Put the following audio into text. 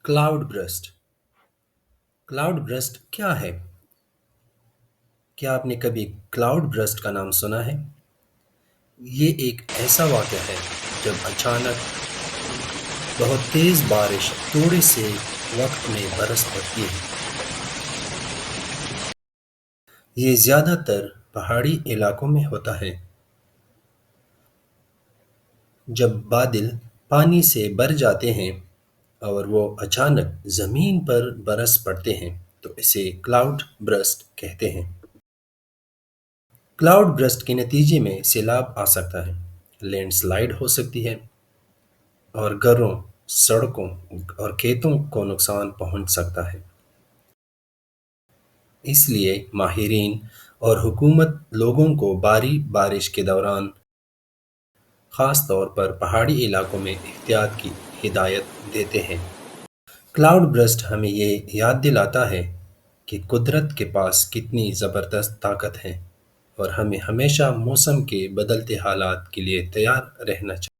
Cloud burst. Cloud burst क्या है? क्या आपने कभी क्लाउड ब्रस्ट का नाम सुना है? ये एक ऐसा वाक़या है जब अचानक बहुत तेज़ बारिश थोड़े से वक्त में बरस पड़ती है। ये ज़्यादातर पहाड़ी इलाकों में होता है। जब बादल पानी से भर जाते हैं और वो अचानक ज़मीन पर बरस पड़ते हैं तो इसे क्लाउड ब्रस्ट कहते हैं। क्लाउड ब्रस्ट के नतीजे में सैलाब आ सकता है, लैंडस्लाइड हो सकती है और घरों, सड़कों और खेतों को नुकसान पहुंच सकता है। इसलिए माहिरीन और हुकूमत लोगों को भारी बारिश के दौरान ख़ास तौर पर पहाड़ी इलाकों में एहतियात की हिदायत देते हैं। क्लाउड बर्स्ट हमें ये याद दिलाता है कि कुदरत के पास कितनी ज़बरदस्त ताकत है और हमें हमेशा मौसम के बदलते हालात के लिए तैयार रहना चाहिए।